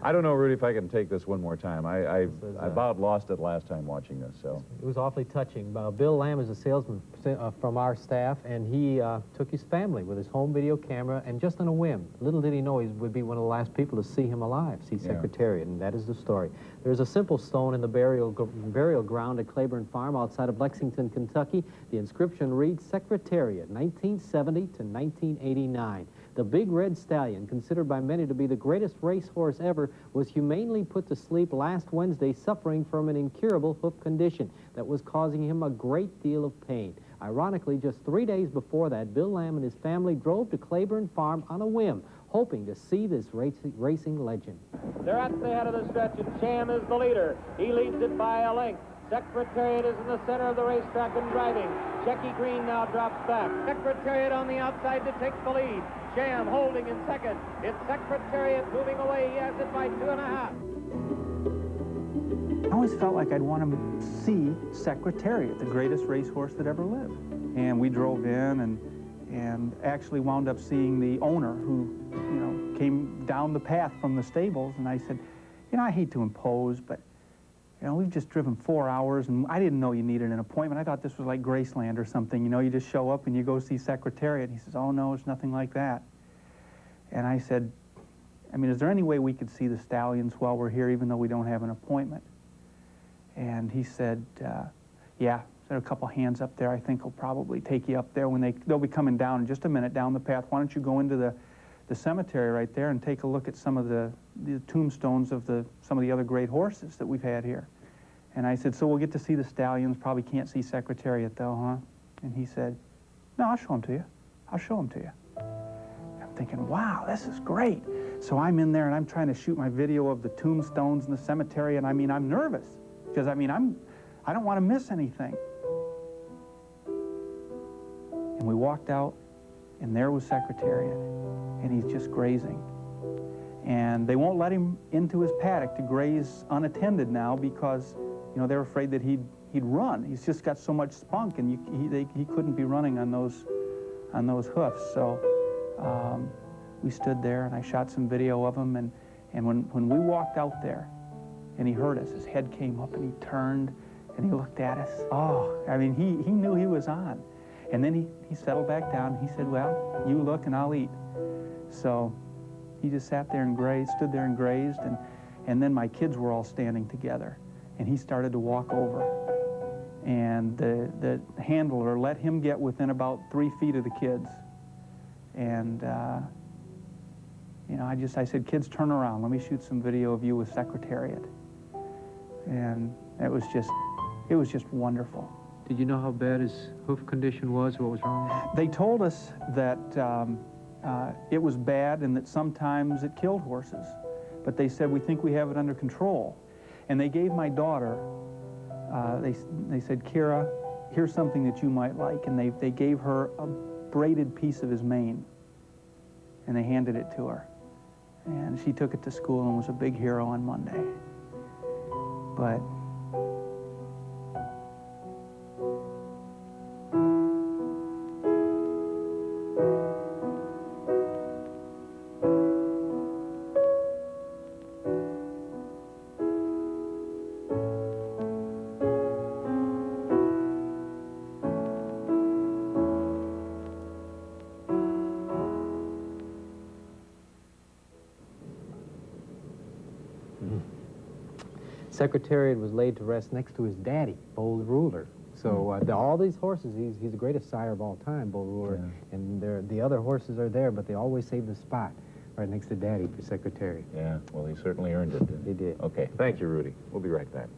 I don't know, Rudy, if I can take this one more time. I about lost it last time watching this, so. It was awfully touching. Bill Lamb is a salesman from our staff, and he took his family with his home video camera, and just on a whim, little did he know he would be one of the last people to see him alive, see Secretariat, and that is the story. There's a simple stone in the burial ground at Claiborne Farm outside of Lexington, Kentucky. The inscription reads, Secretariat, 1970 to 1989. The big red stallion, considered by many to be the greatest racehorse ever, was humanely put to sleep last Wednesday, suffering from an incurable hoof condition that was causing him a great deal of pain. Ironically, just 3 days before that, Bill Lamb and his family drove to Claiborne Farm on a whim, hoping to see this racing legend. They're at the head of the stretch, and Sham is the leader. He leads it by a length. Secretariat is in the center of the racetrack and driving. Checky Green now drops back. Secretariat on the outside to take the lead. Sham holding in second. It's Secretariat moving away. He has it by 2.5. I always felt like I'd want to see Secretariat, the greatest racehorse that ever lived. And we drove in and actually wound up seeing the owner who, came down the path from the stables. And I said, I hate to impose, but we've just driven 4 hours, and I didn't know you needed an appointment. I thought this was like Graceland or something. You just show up and you go see Secretariat. And he says, oh, no, it's nothing like that. And I said, is there any way we could see the stallions while we're here, even though we don't have an appointment? And he said, yeah. There are a couple hands up there. I think he'll probably take you up there when they'll be coming down in just a minute down the path. Why don't you go into the cemetery right there and take a look at some of the tombstones of some of the other great horses that we've had here. And I said, so we'll get to see the stallions, probably can't see Secretariat though, huh? And he said, no, I'll show them to you. I'll show them to you. And I'm thinking, wow, this is great. So I'm in there and I'm trying to shoot my video of the tombstones in the cemetery, and I'm nervous because I don't want to miss anything. And we walked out, and there was Secretariat, and he's just grazing. And they won't let him into his paddock to graze unattended now because, they're afraid that he'd run. He's just got so much spunk, and he couldn't be running on those hoofs. So we stood there, and I shot some video of him, and when we walked out there, and he heard us, his head came up, and he turned, and he looked at us. Oh, he knew he was on. And then he settled back down. He said, well, you look and I'll eat. So he just sat there and grazed, stood there and grazed, and then my kids were all standing together. And he started to walk over. And the handler let him get within about 3 feet of the kids. And, I said, kids, turn around. Let me shoot some video of you with Secretariat. And it was just wonderful. Did you know how bad his hoof condition was? What was wrong? They told us that it was bad and that sometimes it killed horses. But they said, we think we have it under control. And they gave my daughter, they said, Kira, here's something that you might like. And they gave her a braided piece of his mane. And they handed it to her. And she took it to school and was a big hero on Monday. But Secretariat was laid to rest next to his daddy, Bold Ruler. So all these horses, he's the greatest sire of all time, Bold Ruler. Yeah. And the other horses are there, but they always save the spot right next to Daddy for Secretariat. Yeah, well, he certainly earned it. He did. Okay, thank you, Rudy. We'll be right back.